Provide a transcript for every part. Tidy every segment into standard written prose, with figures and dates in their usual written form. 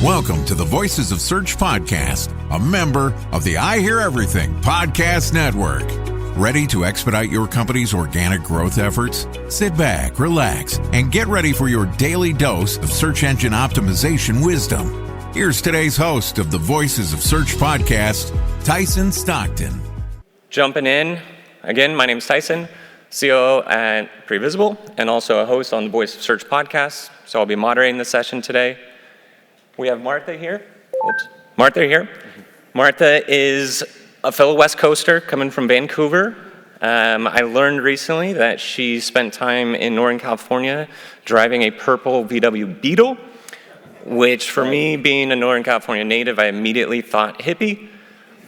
Welcome to the Voices of Search podcast, a member of the I Hear Everything podcast network. Ready to expedite your company's organic growth efforts? Sit back, relax, and get ready for your daily dose of search engine optimization wisdom. Here's today's host of the Voices of Search podcast, Tyson Stockton. Jumping in, again, my name is Tyson, COO at Previsible, and also a host on the Voice of Search podcast. So I'll be moderating the session today. We have Martha here. Martha is a fellow West Coaster coming from Vancouver. I learned recently that she spent time in Northern California driving a purple VW Beetle, which for me, being a Northern California native, I immediately thought hippie.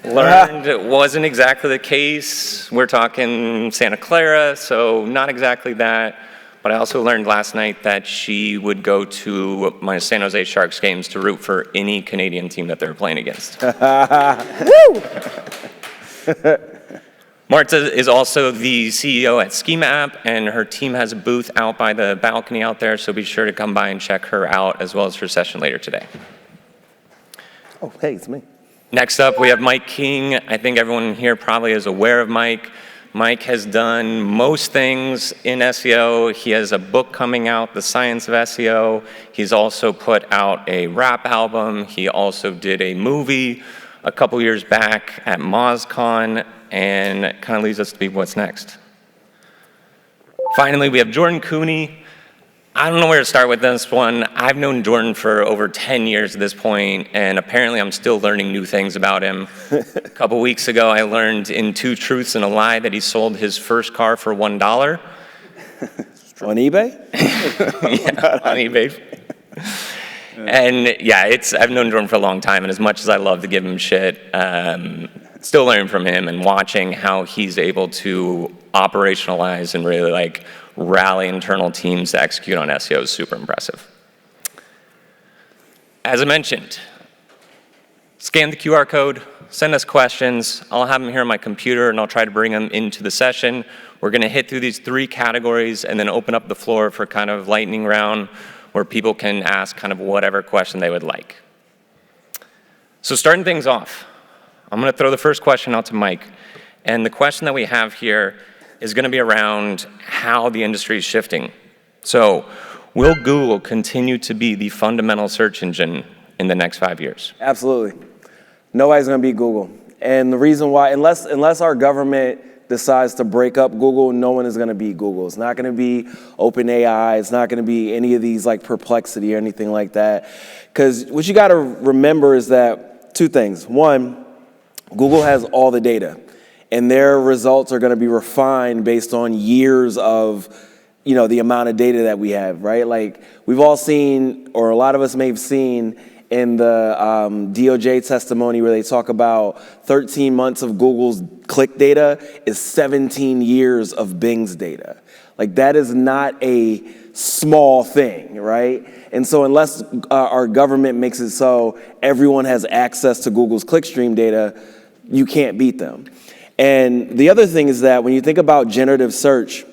Learned it wasn't exactly the case. We're talking Santa Clara, so not exactly that. But I also learned last night that she would go to my San Jose Sharks games to root for any Canadian team that they're playing against. Marta is also the CEO at Schema App, and her team has a booth out by the balcony out there, so be sure to come by and check her out, as well as her session later today. Oh, hey, it's me. Next up, we have Mike King. I think everyone here probably is aware of Mike. Mike has done most things in SEO. He has a book coming out, The Science of SEO. He's also put out a rap album. He also did a movie a couple years back at MozCon, and it kind of leads us to be what's next. Finally, we have Jordan Koene. I don't know where to start with this one. I've known Jordan for over 10 years at this point, and apparently I'm still learning new things about him. A couple weeks ago, I learned in Two Truths and a Lie that he sold his first car for $1. On eBay? Yeah, on eBay. And yeah, I've known Jordan for a long time, and as much as I love to give him shit, still learning from him and watching how he's able to operationalize and really rally internal teams to execute on SEO is super impressive. As I mentioned, scan the QR code, send us questions. I'll have them here on my computer, and I'll try to bring them into the session. We're going to hit through these three categories and then open up the floor for kind of lightning round where people can ask kind of whatever question they would like. So starting things off, I'm going to throw the first question out to Mike. And the question that we have here is going to be around how the industry is shifting. So, will Google continue to be the fundamental search engine in the next 5 years? Absolutely. Nobody's going to beat Google. And the reason why, unless our government decides to break up Google, no one is going to beat Google. It's not going to be OpenAI. It's not going to be any of these like Perplexity or anything like that. Because what you got to remember is that two things. One, Google has all the data, and their results are going to be refined based on years of, the amount of data that we have, right? Like we've all seen, or a lot of us may have seen in the DOJ testimony where they talk about 13 months of Google's click data is 17 years of Bing's data. Like that is not a small thing, right? And so unless our government makes it so everyone has access to Google's clickstream data, you can't beat them. And the other thing is that when you think about generative search,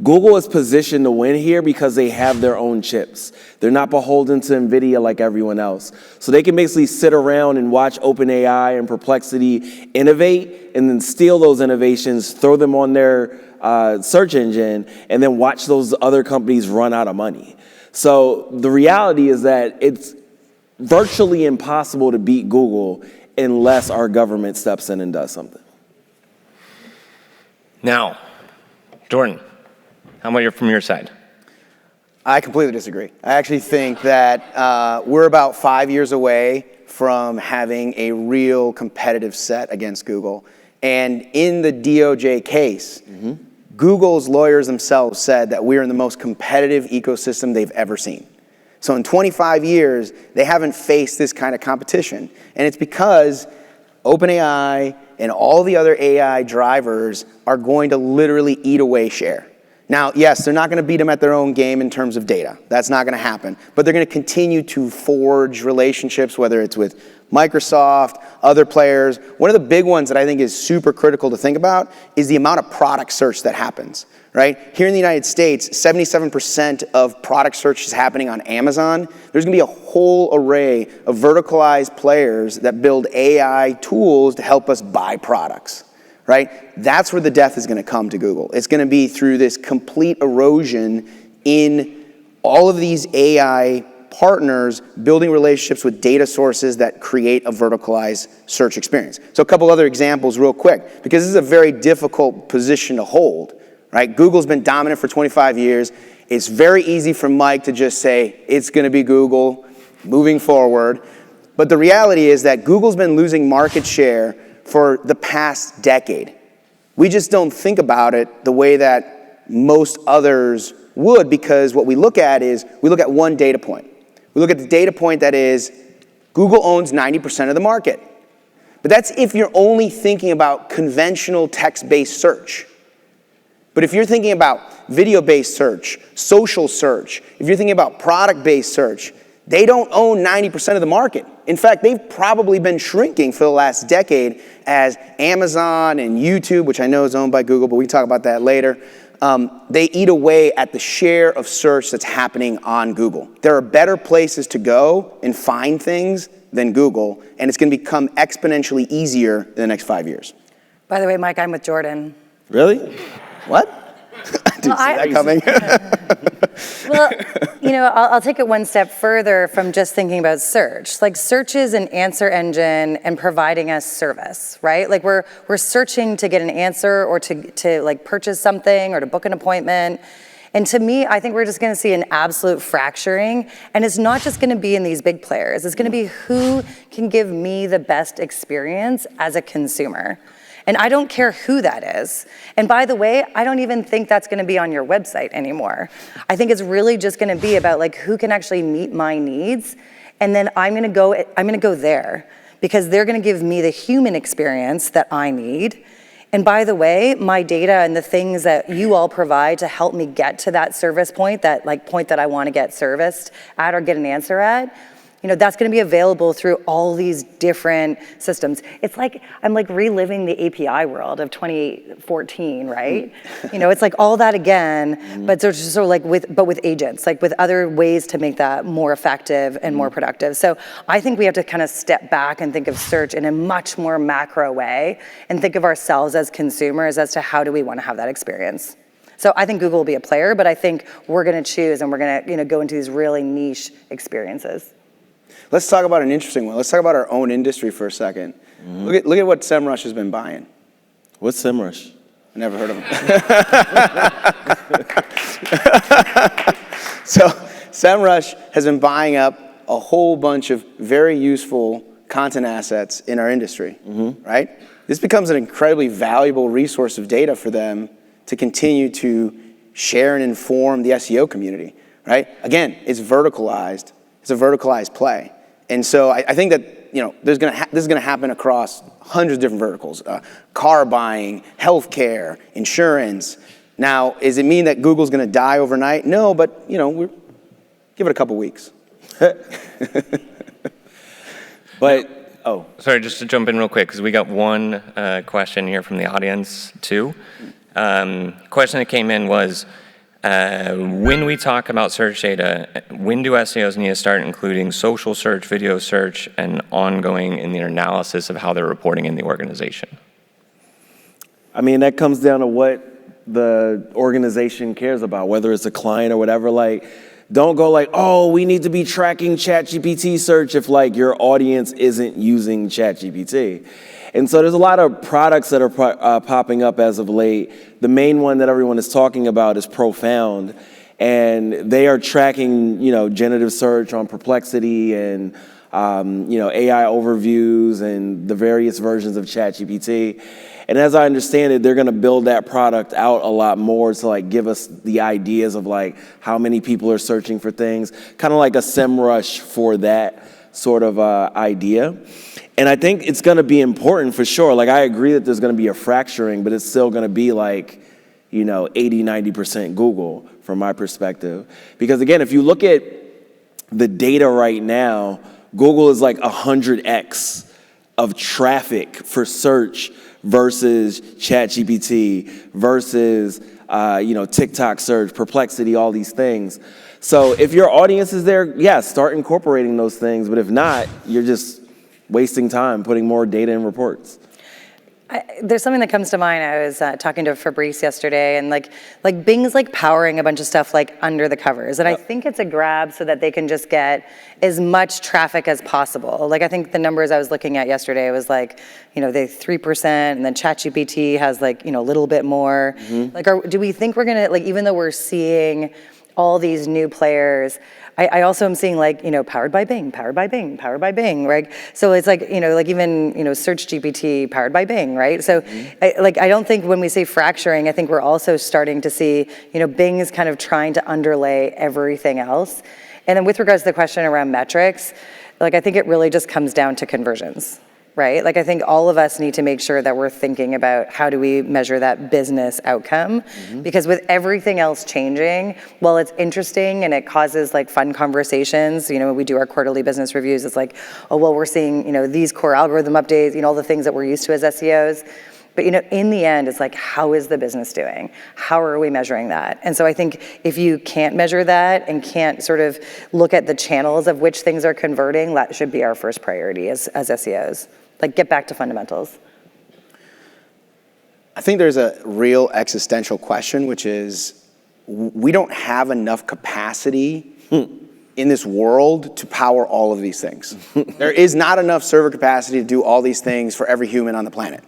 Google is positioned to win here because they have their own chips. They're not beholden to NVIDIA like everyone else. So they can basically sit around and watch OpenAI and Perplexity innovate and then steal those innovations, throw them on their search engine, and then watch those other companies run out of money. So the reality is that it's virtually impossible to beat Google unless our government steps in and does something. Now, Jordan, how about from your side? I completely disagree. I actually think that we're about 5 years away from having a real competitive set against Google. And in the DOJ case, Google's lawyers themselves said that we're in the most competitive ecosystem they've ever seen. So in 25 years, they haven't faced this kind of competition. And it's because OpenAI and all the other AI drivers are going to literally eat away share. Now, yes, they're not going to beat them at their own game in terms of data. That's not going to happen. But they're going to continue to forge relationships, whether it's with Microsoft, other players. One of the big ones that I think is super critical to think about is the amount of product search that happens, right? Here in the United States, 77% of product search is happening on Amazon. There's gonna be a whole array of verticalized players that build AI tools to help us buy products, right? That's where the death is gonna come to Google. It's gonna be through this complete erosion in all of these AI partners building relationships with data sources that create a verticalized search experience. So a couple other examples real quick, because this is a very difficult position to hold, right? Google's been dominant for 25 years. It's very easy for Mike to just say, it's gonna be Google moving forward. But the reality is that Google's been losing market share for the past decade. We just don't think about it the way that most others would, because what we look at is, we look at one data point. We look at the data point that is, Google owns 90% of the market. But that's if you're only thinking about conventional text-based search. But if you're thinking about video-based search, social search, if you're thinking about product-based search, they don't own 90% of the market. In fact, they've probably been shrinking for the last decade as Amazon and YouTube, which I know is owned by Google, but we can talk about that later, they eat away at the share of search that's happening on Google. There are better places to go and find things than Google, and it's going to become exponentially easier in the next 5 years. By the way, Mike, I'm with Jordan. Really? What? I didn't see that coming. Well, you know, I'll take it one step further from just thinking about search. Like, search is an answer engine and providing us service, right? Like, we're searching to get an answer or to like purchase something or to book an appointment. And to me, I think we're just gonna see an absolute fracturing, and it's not just gonna be in these big players. It's gonna be who can give me the best experience as a consumer. And I don't care who that is. And by the way, I don't even think that's gonna be on your website anymore. I think it's really just gonna be about like who can actually meet my needs, and then I'm gonna go there, because they're gonna give me the human experience that I need. And by the way, my data and the things that you all provide to help me get to that service point, that like point that I wanna get serviced at or get an answer at, you know, that's gonna be available through all these different systems. It's like, I'm like reliving the API world of 2014, right? You know, it's like all that again, but sort of like with agents, like with other ways to make that more effective and more productive. So I think we have to kind of step back and think of search in a much more macro way and think of ourselves as consumers as to how do we wanna have that experience. So I think Google will be a player, but I think we're gonna choose and we're gonna, you know, go into these really niche experiences. Let's talk about an interesting one. Let's talk about our own industry for a second. Look at what SEMrush has been buying. What's SEMrush? I never heard of them. So SEMrush has been buying up a whole bunch of very useful content assets in our industry, right? This becomes an incredibly valuable resource of data for them to continue to share and inform the SEO community, right? Again, it's verticalized. It's a verticalized play. And so I think that, you know, this is gonna happen across hundreds of different verticals. Car buying, healthcare, insurance. Now, does it mean that Google's gonna die overnight? No, but, you know, give it a couple weeks. But, oh. Sorry, just to jump in real quick, because we got one question here from the audience, too. Question that came in was, when we talk about search data, when do SEOs need to start including social search, video search, and ongoing in their analysis of how they're reporting in the organization? I mean, that comes down to what the organization cares about, whether it's a client or whatever. Like, don't go like, oh, we need to be tracking ChatGPT search if like your audience isn't using ChatGPT. And so there's a lot of products that are popping up as of late. The main one that everyone is talking about is Profound, and they are tracking, you know, generative search on Perplexity and, you know, AI overviews and the various versions of ChatGPT. And as I understand it, they're going to build that product out a lot more to like give us the ideas of like how many people are searching for things, kind of like a SEMrush for that sort of idea. And I think it's going to be important for sure. Like, I agree that there's going to be a fracturing, but it's still going to be like, you know, 80, 90% Google from my perspective. Because again, if you look at the data right now Google is like 100x of traffic for search versus ChatGPT versus TikTok search, Perplexity, all these things. So if your audience is there, yes, start incorporating those things. But if not, you're just wasting time putting more data in reports. There's something that comes to mind. I was talking to Fabrice yesterday, and like Bing's like powering a bunch of stuff like under the covers, and I think it's a grab so that they can just get as much traffic as possible. Like I think the numbers I was looking at yesterday was like, they 3%, and then ChatGPT has like a little bit more. Like, do we think we're gonna even though we're seeing all these new players? I also am seeing powered by Bing, powered by Bing, powered by Bing, right? So it's like, even, Search GPT powered by Bing, right? So I don't think when we say fracturing, I think we're also starting to see, Bing is kind of trying to underlay everything else. And then with regards to the question around metrics, I think it really just comes down to conversions. Right? I think all of us need to make sure that we're thinking about how do we measure that business outcome, because with everything else changing, while it's interesting and it causes fun conversations, we do our quarterly business reviews, it's like, oh, well, we're seeing, these core algorithm updates, all the things that we're used to as SEOs. But in the end, it's like, how is the business doing? How are we measuring that? And so I think if you can't measure that and can't sort of look at the channels of which things are converting, that should be our first priority as SEOs. Get back to fundamentals. I think there's a real existential question, which is we don't have enough capacity in this world to power all of these things. There is not enough server capacity to do all these things for every human on the planet.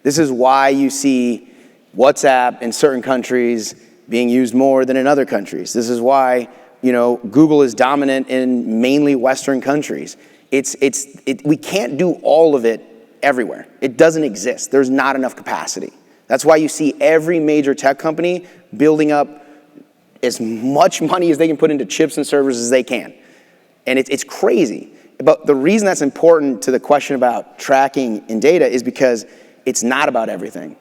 This is why you see WhatsApp in certain countries being used more than in other countries. This is why, Google is dominant in mainly Western countries. We can't do all of it everywhere. It doesn't exist. There's not enough capacity. That's why you see every major tech company building up as much money as they can put into chips and servers as they can. And it's crazy. But the reason that's important to the question about tracking in data is because it's not about everything.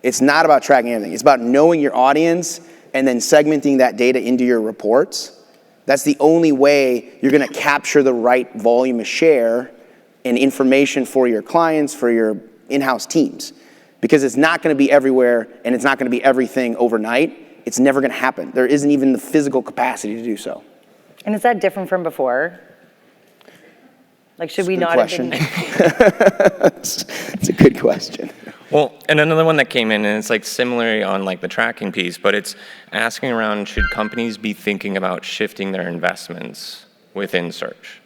It's not about tracking everything. It's about knowing your audience and then segmenting that data into your reports. That's the only way you're going to capture the right volume of share and information for your clients, for your in-house teams. Because it's not going to be everywhere and it's not going to be everything overnight. It's never going to happen. There isn't even the physical capacity to do so. And is that different from before? Should we not have been... It's a good question. Well, and another one that came in, and it's similarly on the tracking piece, but it's asking around, should companies be thinking about shifting their investments within search?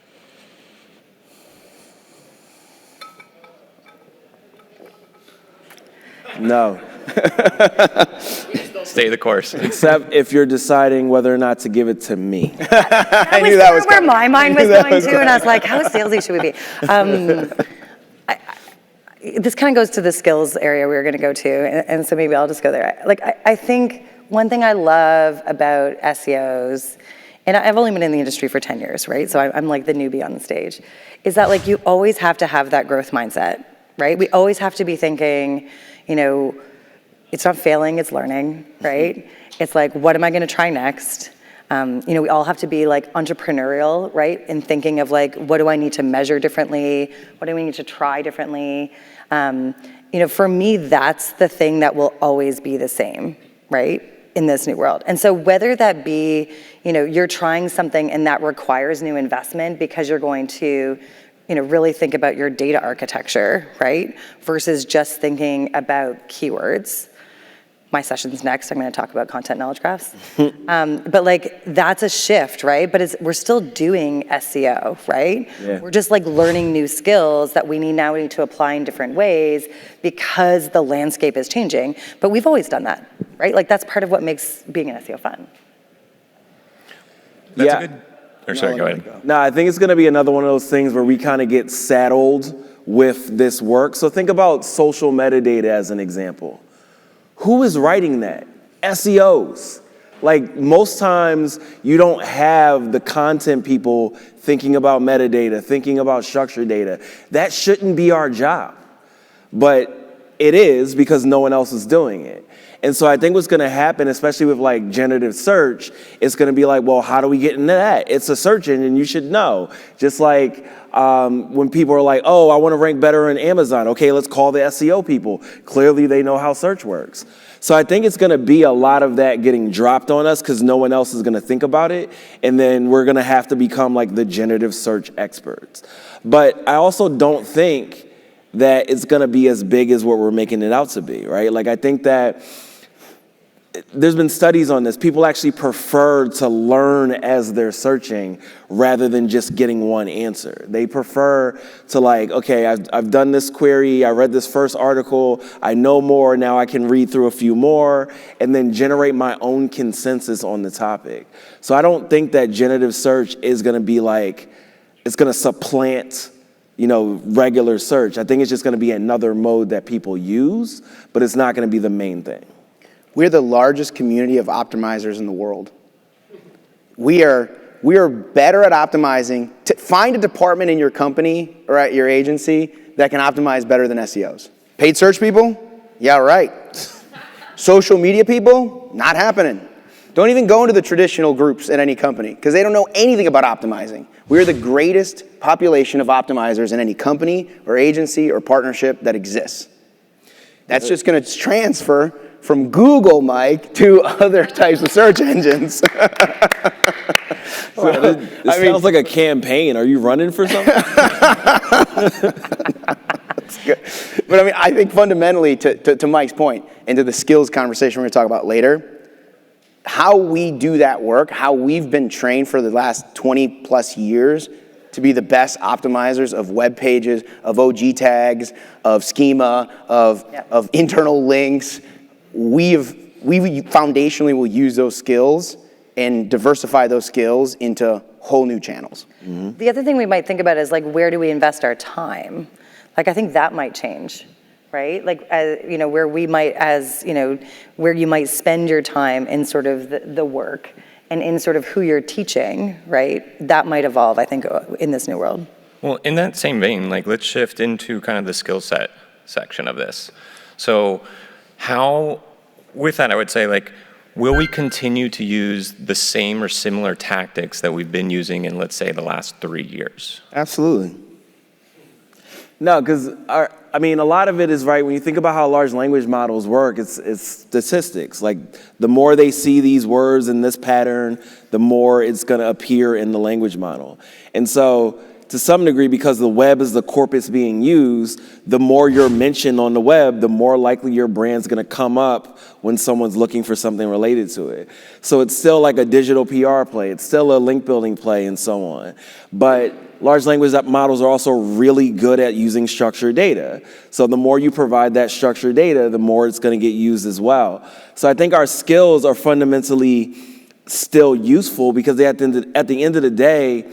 No. Stay the course. Except if you're deciding whether or not to give it to me. I knew that was where my mind was going to, and I was like, how salesy should we be? This kind of goes to the skills area we were going to go to, and so maybe I'll just go there. I think one thing I love about SEOs, and I've only been in the industry for 10 years, right? So I'm like the newbie on the stage, is that you always have to have that growth mindset, right? We always have to be thinking, it's not failing, it's learning, right? It's what am I going to try next? We all have to be entrepreneurial, right? In thinking of what do I need to measure differently? What do we need to try differently? For me, that's the thing that will always be the same, right? In this new world. And so whether that be, you're trying something and that requires new investment because you're going to, really think about your data architecture, right? Versus just thinking about keywords. My session's next. I'm going to talk about content knowledge graphs. But that's a shift, right? But we're still doing SEO, right? Yeah. We're just learning new skills that we need to apply in different ways because the landscape is changing. But we've always done that, right? That's part of what makes being an SEO fun. That's a good. Or sorry, go ahead. No, I think it's going to be another one of those things where we kind of get saddled with this work. So think about social metadata as an example. Who is writing that? SEOs. Most times you don't have the content people thinking about metadata, thinking about structured data. That shouldn't be our job. But it is because no one else is doing it. And so I think what's going to happen, especially with like generative search, it's going to be like, well, how do we get into that? It's a search engine, you should know. Just like when people are like, oh, I want to rank better in Amazon. Okay, let's call the SEO people. Clearly they know how search works. So I think it's going to be a lot of that getting dropped on us because no one else is going to think about it. And then we're going to have to become like the generative search experts. But I also don't think that it's going to be as big as what we're making it out to be, right? Like I think that there's been studies on this. People actually prefer to learn as they're searching rather than just getting one answer. They prefer to like, okay, I've done this query, I read this first article, I know more, now I can read through a few more, and then generate my own consensus on the topic. So I don't think that generative search is gonna be like, it's gonna supplant, regular search. I think it's just gonna be another mode that people use, but it's not gonna be the main thing. We're the largest community of optimizers in the world. We are better at optimizing. Find a department in your company or at your agency that can optimize better than SEOs. Paid search people? Yeah, right. Social media people? Not happening. Don't even go into the traditional groups at any company because they don't know anything about optimizing. We're the greatest population of optimizers in any company or agency or partnership that exists. That's just going to transfer from Google, Mike, to other types of search engines. This sounds like a campaign. Are you running for something? That's good. But I mean, I think fundamentally, to Mike's point, and to the skills conversation we're going to talk about later, how we do that work, how we've been trained for the last 20 plus years to be the best optimizers of web pages, of OG tags, of schema, of internal links. We foundationally will use those skills and diversify those skills into whole new channels. Mm-hmm. The other thing we might think about is like, where do we invest our time? Like, I think that might change, right? Like, where we might, where you might spend your time in sort of the work and in sort of who you're teaching, right? That might evolve, I think, in this new world. Well, in that same vein, like, let's shift into kind of the skill set section of this. So with that, I would say, like, will we continue to use the same or similar tactics that we've been using in, let's say, the last 3 years? Absolutely. No, because a lot of it is right. When you think about how large language models work, it's statistics. Like the more they see these words in this pattern, the more it's going to appear in the language model. And so to some degree, because the web is the corpus being used, the more you're mentioned on the web, the more likely your brand's going to come up when someone's looking for something related to it. So it's still like a digital PR play. It's still a link building play and so on. But large language models are also really good at using structured data. So the more you provide that structured data, the more it's going to get used as well. So I think our skills are fundamentally still useful because at the end of the day,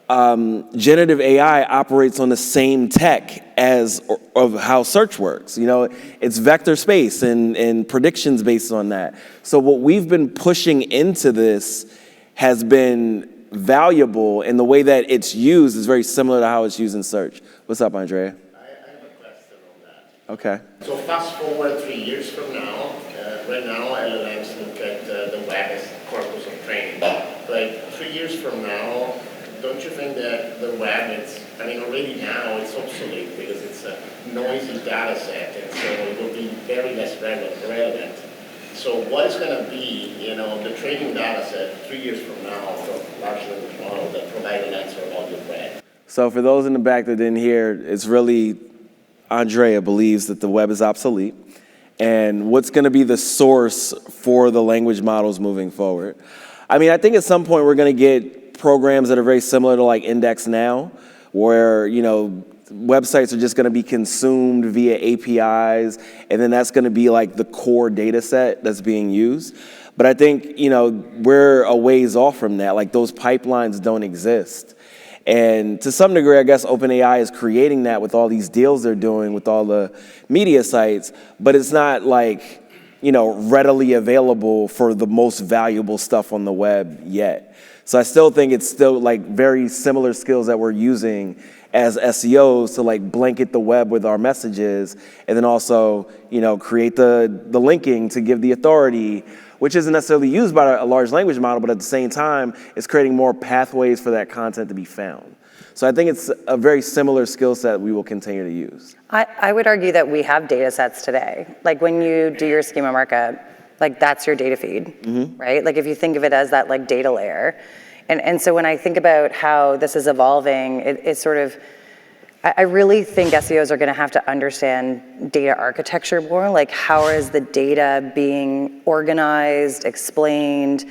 generative AI operates on the same tech of how search works. It's vector space and predictions based on that. So what we've been pushing into this has been valuable, and the way that it's used is very similar to how it's used in search. What's up, Andrea? I have a question on that. Okay. So fast forward 3 years from now, right now LLMs look at the web as corpus of training. But 3 years from now, don't you think that the web already now it's obsolete because it's a noisy data set, and so it will be very less relevant. So what is going to be, the training data set 3 years from now from large language model that provide an answer about your web? So for those in the back that didn't hear, it's really Andrea believes that the web is obsolete. And what's going to be the source for the language models moving forward? I think at some point we're going to get programs that are very similar to like Index Now, where, websites are just going to be consumed via APIs, and then that's going to be like the core data set that's being used. But I think, we're a ways off from that. Like those pipelines don't exist. And to some degree, I guess OpenAI is creating that with all these deals they're doing with all the media sites, but it's not like, readily available for the most valuable stuff on the web yet. So I still think it's still like very similar skills that we're using as SEOs to like blanket the web with our messages, and then also, you know, create the linking to give the authority, which isn't necessarily used by a large language model, but at the same time, it's creating more pathways for that content to be found. So I think it's a very similar skill set we will continue to use. I would argue that we have data sets today. Like when you do your schema markup, like that's your data feed, right? Like if you think of it as that like data layer. And so when I think about how this is evolving, it's sort of, I really think SEOs are gonna have to understand data architecture more, like how is the data being organized, explained,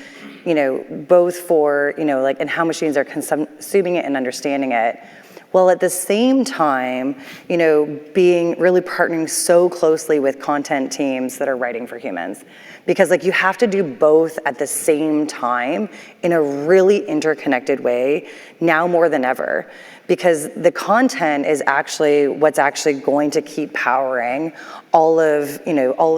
you know, both for, you know, like, and how machines are consuming it and understanding it. While at the same time, you know, being really partnering so closely with content teams that are writing for humans. Because like you have to do both at the same time in a really interconnected way, now more than ever. Because the content is actually what's actually going to keep powering all of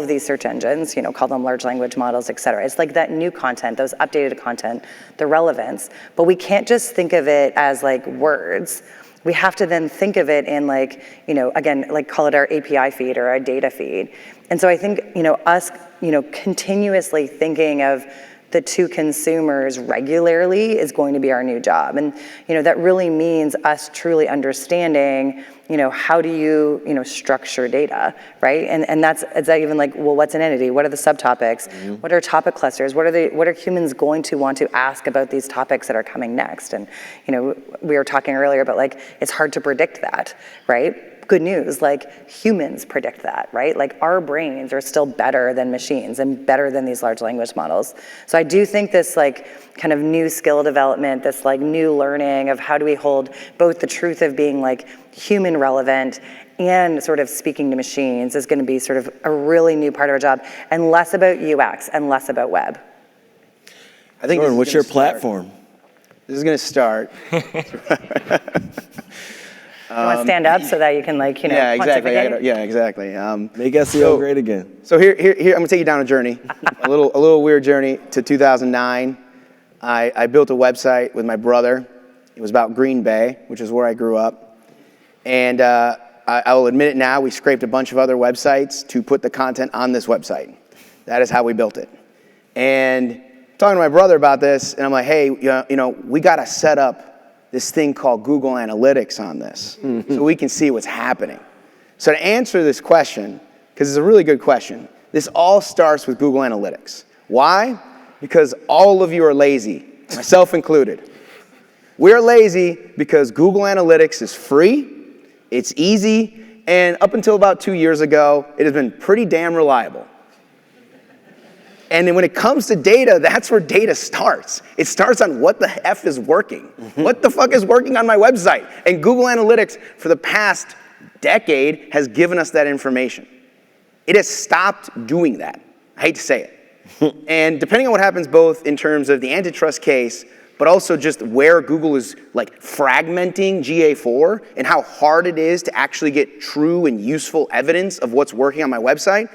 these search engines, you know, call them large language models, et cetera. It's like that new content, those updated content, the relevance. But we can't just think of it as like words. We have to then think of it in like, you know, again, like call it our API feed or our data feed. And so I think, you know, us, you know, continuously thinking of the two consumers regularly is going to be our new job. And, you know, that really means us truly understanding, you know, how do you, you know, structure data, right? And that's even like, well, what's an entity? What are the subtopics? What are topic clusters? What are humans going to want to ask about these topics that are coming next? And, you know, we were talking earlier about like, it's hard to predict that, right? Good news, like humans predict that, right? Like our brains are still better than machines and better than these large language models. So I do think this like kind of new skill development, this like new learning of how do we hold both the truth of being like human relevant and sort of speaking to machines is gonna be sort of a really new part of our job, and less about UX and less about web. I think Jordan, what's your platform? This is gonna start. You want to stand up so that you can like, you know, yeah, exactly. pontificate? Yeah, exactly. Make SEO great again. So here, I'm gonna take you down a journey, a little weird journey to 2009. I built a website with my brother. It was about Green Bay, which is where I grew up. And I will admit it now, we scraped a bunch of other websites to put the content on this website. That is how we built it. And talking to my brother about this, and I'm like, hey, you know, we gotta set up this thing called Google Analytics on this so we can see what's happening. So to answer this question, because it's a really good question, this all starts with Google Analytics. Why? Because all of you are lazy, myself included. We're lazy because Google Analytics is free, it's easy, and up until about 2 years ago, it has been pretty damn reliable. And then when it comes to data, that's where data starts. It starts on what the F is working. What the fuck is working on my website? And Google Analytics for the past decade has given us that information. It has stopped doing that. I hate to say it. And depending on what happens both in terms of the antitrust case, but also just where Google is like fragmenting GA4 and how hard it is to actually get true and useful evidence of what's working on my website,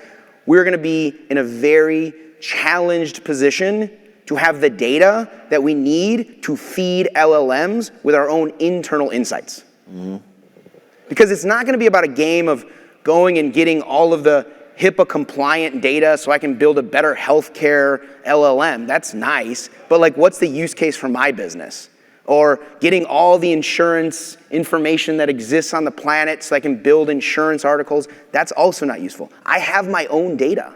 we're gonna be in a very challenged position to have the data that we need to feed LLMs with our own internal insights. Because it's not gonna be about a game of going and getting all of the HIPAA compliant data so I can build a better healthcare LLM. That's nice, but like what's the use case for my business? Or getting all the insurance information that exists on the planet so I can build insurance articles. That's also not useful. I have my own data.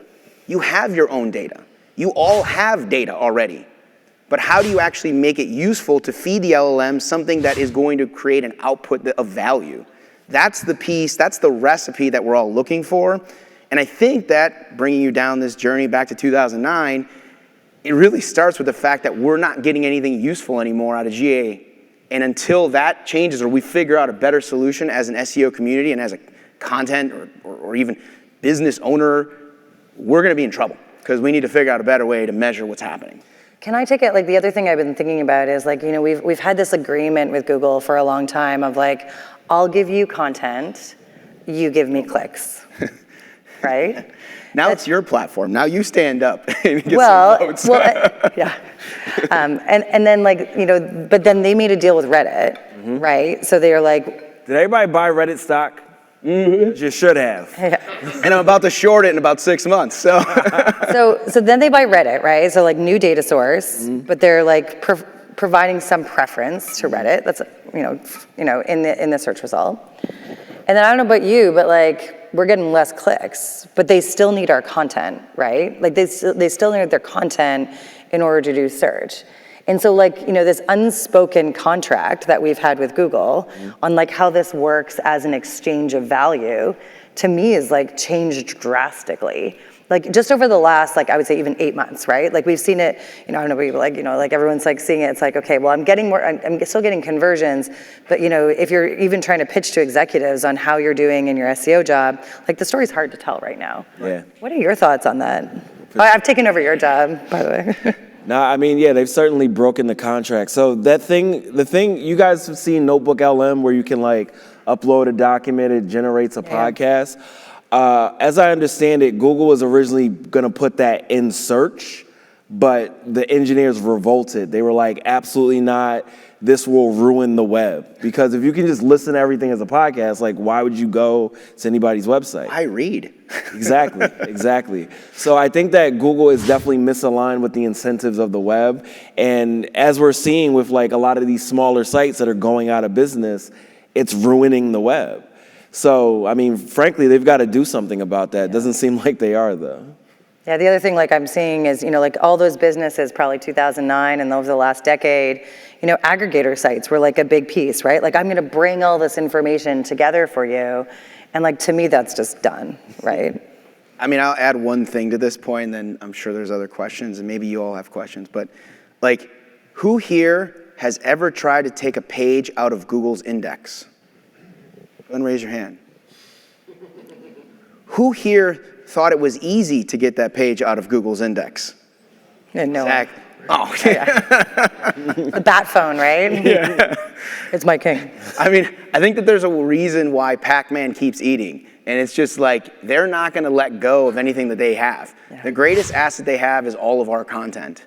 You have your own data. You all have data already. But how do you actually make it useful to feed the LLM something that is going to create an output of value? That's the piece, that's the recipe that we're all looking for. And I think that, bringing you down this journey back to 2009, it really starts with the fact that we're not getting anything useful anymore out of GA. And until that changes or we figure out a better solution as an SEO community and as a content or even business owner, we're gonna be in trouble because we need to figure out a better way to measure what's happening. Can I take it, like the other thing I've been thinking about is like, you know, we've had this agreement with Google for a long time of like, I'll give you content, you give me clicks. right? Now it's your platform. Now you stand up and get Well, some votes. yeah. And then but then they made a deal with Reddit, right? So they are like, Did everybody buy Reddit stock? You should have. And I'm about to short it in about 6 months. So so then they buy Reddit, right? So like new data source, but they're like providing some preference to Reddit. That's in the search result. And then I don't know about you, but like we're getting less clicks, but they still need our content, right? Like they still need their content in order to do search. And so like, this unspoken contract that we've had with Google on like how this works as an exchange of value, to me is like changed drastically. Like just over the last, like I would say even 8 months, right? Like we've seen it, I don't know, people like everyone's like seeing it. It's like, okay, well I'm getting more, I'm still getting conversions, but if you're even trying to pitch to executives on how you're doing in your SEO job, like the story's hard to tell right now. Yeah. What are your thoughts on that? I've taken over your job, by the way. No, I mean, yeah, they've certainly broken the contract. So the thing, you guys have seen Notebook LM where you can like upload a document, it generates a podcast. As I understand it, Google was originally going to put that in search, but the engineers revolted. They were like, absolutely not. This will ruin the web. Because if you can just listen to everything as a podcast, like why would you go to anybody's website? I read. Exactly. So I think that Google is definitely misaligned with the incentives of the web. And as we're seeing with like a lot of these smaller sites that are going out of business, it's ruining the web. So, I mean, frankly, they've got to do something about that. It doesn't seem like they are, though. Yeah, the other thing like I'm seeing is, like all those businesses, probably 2009 and over the last decade, aggregator sites were like a big piece, right? Like I'm going to bring all this information together for you. And like, to me, that's just done, right? I mean, I'll add one thing to this point, and then I'm sure there's other questions, and maybe you all have questions, but like, who here has ever tried to take a page out of Google's index? Go ahead and raise your hand. Who here thought it was easy to get that page out of Google's index? No. Exactly. Oh, The bat phone, right? Yeah. It's my king. I mean, I think that there's a reason why Pac-Man keeps eating. And it's just like, they're not going to let go of anything that they have. Yeah. The greatest asset they have is all of our content.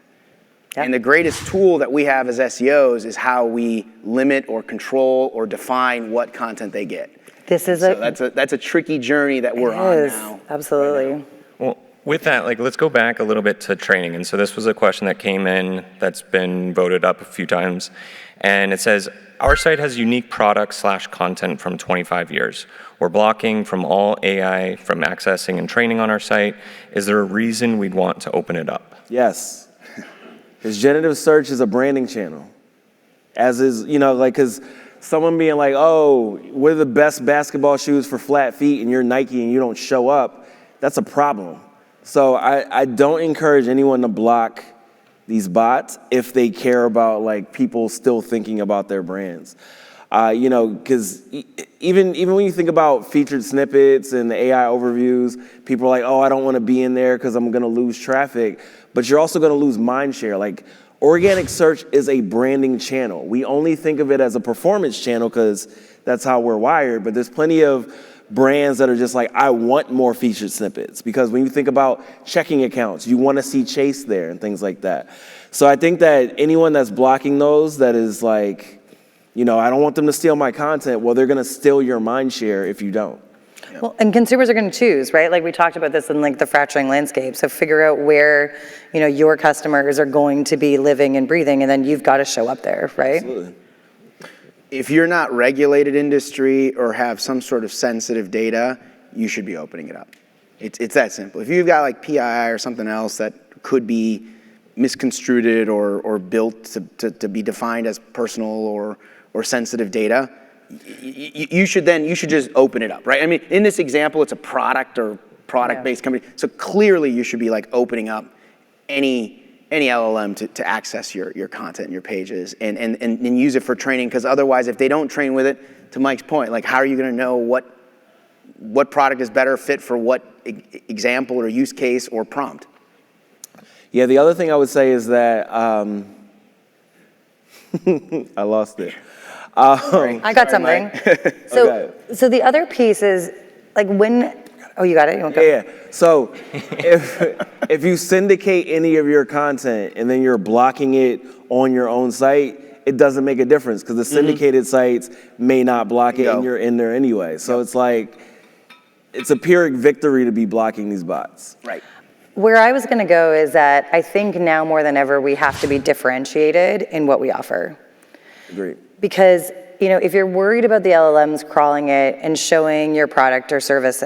Yep. And the greatest tool that we have as SEOs is how we limit or control or define what content they get. That's a tricky journey that we're on now. Absolutely. Right now. Well, with that, like, let's go back a little bit to training. And so this was a question that came in that's been voted up a few times. And it says, our site has unique product/content from 25 years. We're blocking from all AI from accessing and training on our site. Is there a reason we'd want to open it up? Yes. Because generative search is a branding channel. As is, because someone being like, oh, what are the best basketball shoes for flat feet and you're Nike and you don't show up, that's a problem. So I don't encourage anyone to block these bots if they care about like people still thinking about their brands. Because even when you think about featured snippets and the AI overviews, people are like, oh, I don't want to be in there because I'm going to lose traffic. But you're also going to lose mind share. Like, organic search is a branding channel. We only think of it as a performance channel because that's how we're wired. But there's plenty of brands that are just like, I want more featured snippets. Because when you think about checking accounts, you want to see Chase there and things like that. So I think that anyone that's blocking those, that is like, I don't want them to steal my content. Well, they're going to steal your mind share if you don't. Well, and consumers are going to choose, right? Like we talked about this in like the fracturing landscape. So figure out where, your customers are going to be living and breathing, and then you've got to show up there, right? Absolutely. If you're not regulated industry or have some sort of sensitive data, you should be opening it up. It's that simple. If you've got like PII or something else that could be misconstrued or built to be defined as personal or sensitive data, you should just open it up, right? I mean, in this example, it's a product or product-based company. So clearly you should be like opening up any LLM to access your content and your pages and use it for training, because otherwise if they don't train with it, to Mike's point, like how are you going to know what product is better fit for what example or use case or prompt? Yeah, the other thing I would say is that I lost it. I got something. So the other piece is like when Oh, you got it? You want to go? Yeah. So if you syndicate any of your content and then you're blocking it on your own site, it doesn't make a difference because the syndicated sites may not block it and you're in there anyway. So it's like, it's a Pyrrhic victory to be blocking these bots. Right. Where I was going to go is that I think now more than ever we have to be differentiated in what we offer. Agreed. Because, if you're worried about the LLMs crawling it and showing your product or service,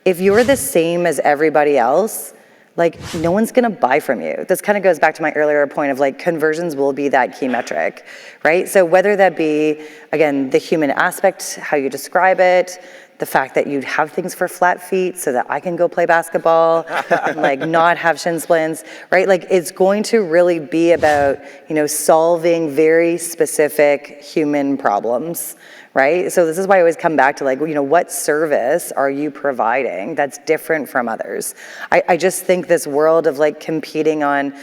if you're the same as everybody else, like no one's gonna buy from you. This kind of goes back to my earlier point of like conversions will be that key metric, right? So whether that be, again, the human aspect, how you describe it, the fact that you have things for flat feet so that I can go play basketball and like not have shin splints, right? Like it's going to really be about, solving very specific human problems, right? So this is why I always come back to like, what service are you providing that's different from others? I just think this world of like competing on,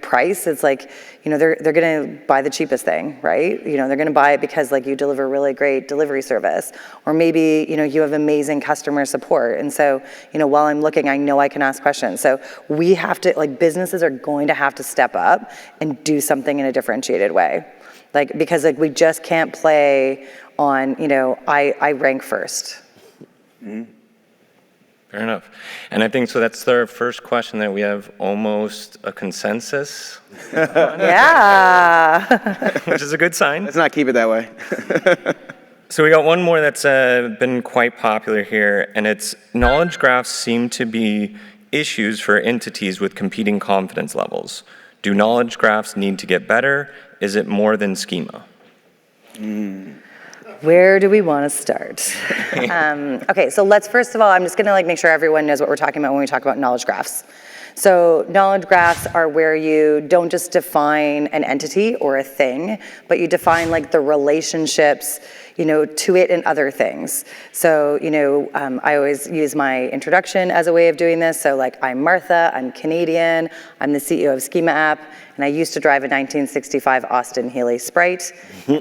price, it's like, they're gonna buy the cheapest thing, right? They're gonna buy it because like you deliver really great delivery service, or maybe, you have amazing customer support. And so, while I'm looking, I know I can ask questions. So we have to, like businesses are going to have to step up and do something in a differentiated way. Like, because like we just can't play on, I rank first. Fair enough. And I think so that's the first question that we have almost a consensus. Yeah. Which is a good sign. Let's not keep it that way. So we got one more that's been quite popular here, and it's knowledge graphs seem to be issues for entities with competing confidence levels. Do knowledge graphs need to get better? Is it more than schema? Where do we want to start? Okay, so let's first of all, I'm just going to like make sure everyone knows what we're talking about when we talk about knowledge graphs. So knowledge graphs are where you don't just define an entity or a thing, but you define like the relationships, to it and other things. So, I always use my introduction as a way of doing this. So like, I'm Martha, I'm Canadian, I'm the CEO of Schema App, and I used to drive a 1965 Austin Healey Sprite.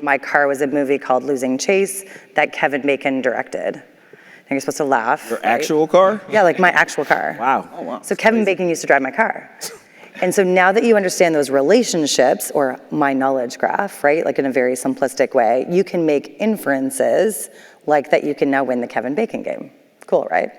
My car was a movie called Losing Chase that Kevin Bacon directed. And you're supposed to laugh. Your actual car? Yeah, like my actual car. Wow. Oh, wow. So Kevin Bacon used to drive my car. And so now that you understand those relationships, or my knowledge graph, right, like in a very simplistic way, you can make inferences like that you can now win the Kevin Bacon game. Cool, right?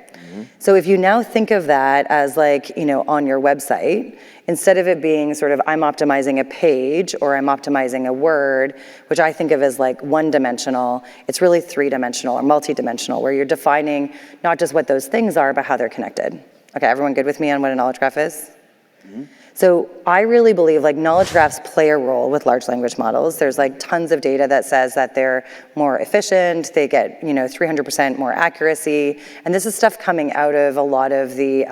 So if you now think of that as like, on your website, instead of it being sort of I'm optimizing a page or I'm optimizing a word, which I think of as like one-dimensional, it's really three-dimensional or multi-dimensional, where you're defining not just what those things are, but how they're connected. Okay, everyone good with me on what a knowledge graph is? So I really believe like knowledge graphs play a role with large language models. There's like tons of data that says that they're more efficient, they get 300% more accuracy, and this is stuff coming out of a lot of the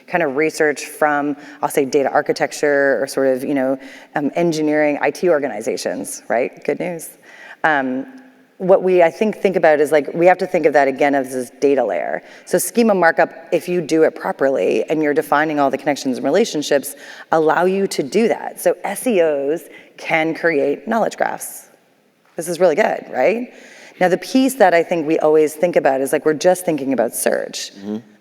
kind of research from, I'll say, data architecture or sort of engineering IT organizations, right? Good news. What we, I think about is like, we have to think of that again as this data layer. So schema markup, if you do it properly and you're defining all the connections and relationships, allow you to do that. So SEOs can create knowledge graphs. This is really good, right? Now the piece that I think we always think about is like, we're just thinking about search.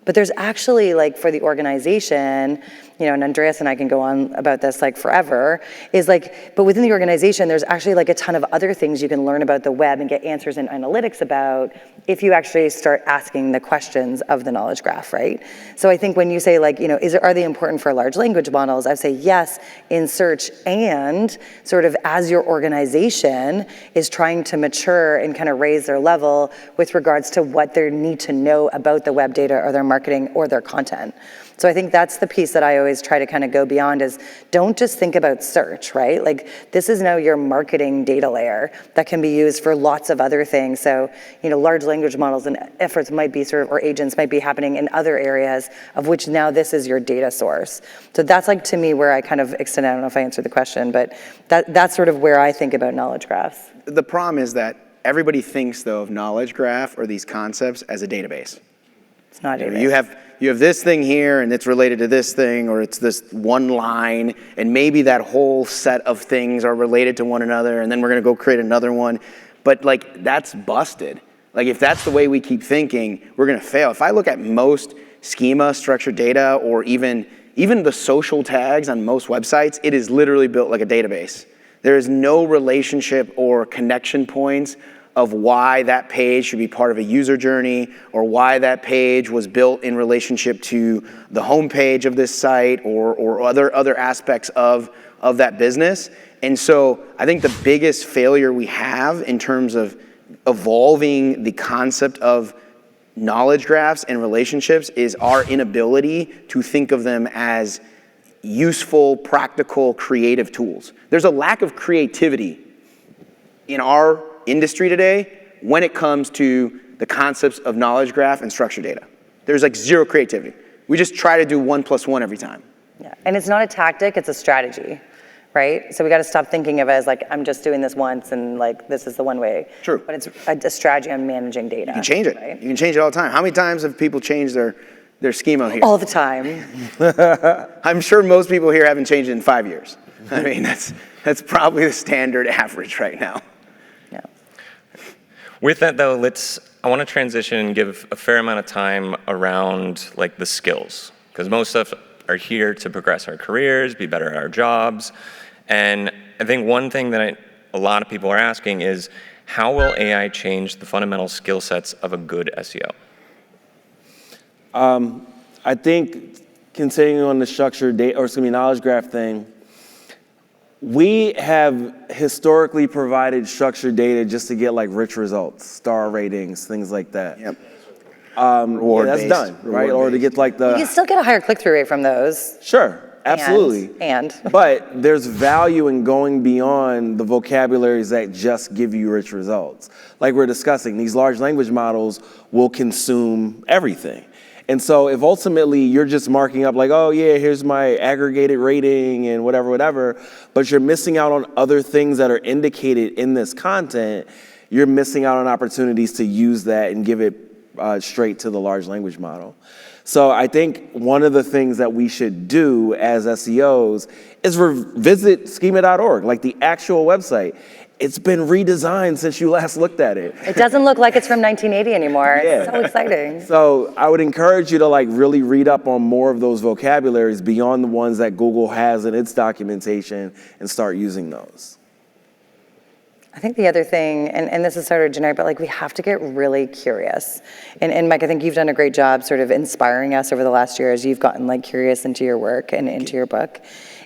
But there's actually like for the organization, and Andreas and I can go on about this like forever, is like, but within the organization, there's actually like a ton of other things you can learn about the web and get answers and analytics about if you actually start asking the questions of the knowledge graph, right? So I think when you say like, are they important for large language models? I would say yes in search, and sort of as your organization is trying to mature and kind of raise their level with regards to what they need to know about the web data or their marketing or their content. So I think that's the piece that I always try to kind of go beyond is don't just think about search, right? Like this is now your marketing data layer that can be used for lots of other things. So, large language models and efforts might be sort of, or agents might be happening in other areas of which now this is your data source. So that's like to me where I kind of extend, I don't know if I answered the question, but that's sort of where I think about knowledge graphs. The problem is that everybody thinks though of knowledge graph or these concepts as a database. It's not a database. You have this thing here and it's related to this thing, or it's this one line, and maybe that whole set of things are related to one another, and then we're gonna go create another one. But like, that's busted. Like if that's the way we keep thinking, we're gonna fail. If I look at most schema, structured data, or even the social tags on most websites, it is literally built like a database. There is no relationship or connection points of why that page should be part of a user journey or why that page was built in relationship to the homepage of this site or other aspects of that business. And so I think the biggest failure we have in terms of evolving the concept of knowledge graphs and relationships is our inability to think of them as useful, practical, creative tools. There's a lack of creativity in our industry today when it comes to the concepts of knowledge graph and structured data. There's like zero creativity. We just try to do 1 + 1 every time. Yeah, and it's not a tactic, it's a strategy, right? So we got to stop thinking of it as like, I'm just doing this once and like, this is the one way. True. But it's a strategy on managing data. You can change it. Right? You can change it all the time. How many times have people changed their schema here? All the time. I'm sure most people here haven't changed it in 5 years. I mean, that's probably the standard average right now. Yeah. With that though, I want to transition and give a fair amount of time around like the skills, because most of us are here to progress our careers, be better at our jobs. And I think one thing that a lot of people are asking is, how will AI change the fundamental skill sets of a good SEO? I think continuing on the structured data, knowledge graph thing, we have historically provided structured data just to get like rich results, star ratings, things like that. Yep. That's done, right? Or to get like You still get a higher click-through rate from those. Sure, absolutely. And. But there's value in going beyond the vocabularies that just give you rich results. Like we're discussing, these large language models will consume everything. And so if ultimately you're just marking up like, oh yeah, here's my aggregated rating and whatever, but you're missing out on other things that are indicated in this content, you're missing out on opportunities to use that and give it straight to the large language model. So I think one of the things that we should do as SEOs is revisit schema.org, like the actual website. It's been redesigned since you last looked at it. It doesn't look like it's from 1980 anymore. Yeah. It's so exciting. So I would encourage you to like really read up on more of those vocabularies beyond the ones that Google has in its documentation and start using those. I think the other thing, and this is sort of generic, but like we have to get really curious. And Mike, I think you've done a great job sort of inspiring us over the last year as you've gotten like curious into your work and into your book.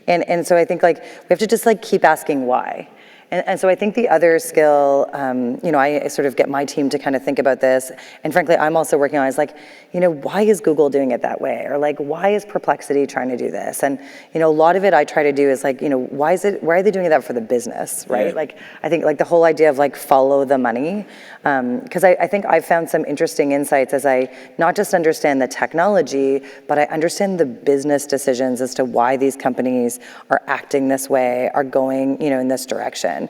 And so I think like we have to just like keep asking why. And so I think the other skill, I sort of get my team to kind of think about this. And frankly, I'm also working on is like, why is Google doing it that way? Or like, why is Perplexity trying to do this? And, a lot of it I try to do is like, why are they doing that for the business, right? Yeah. Like, I think like the whole idea of like, follow the money. Because I think I've found some interesting insights as I not just understand the technology, but I understand the business decisions as to why these companies are acting this way, are going, in this direction.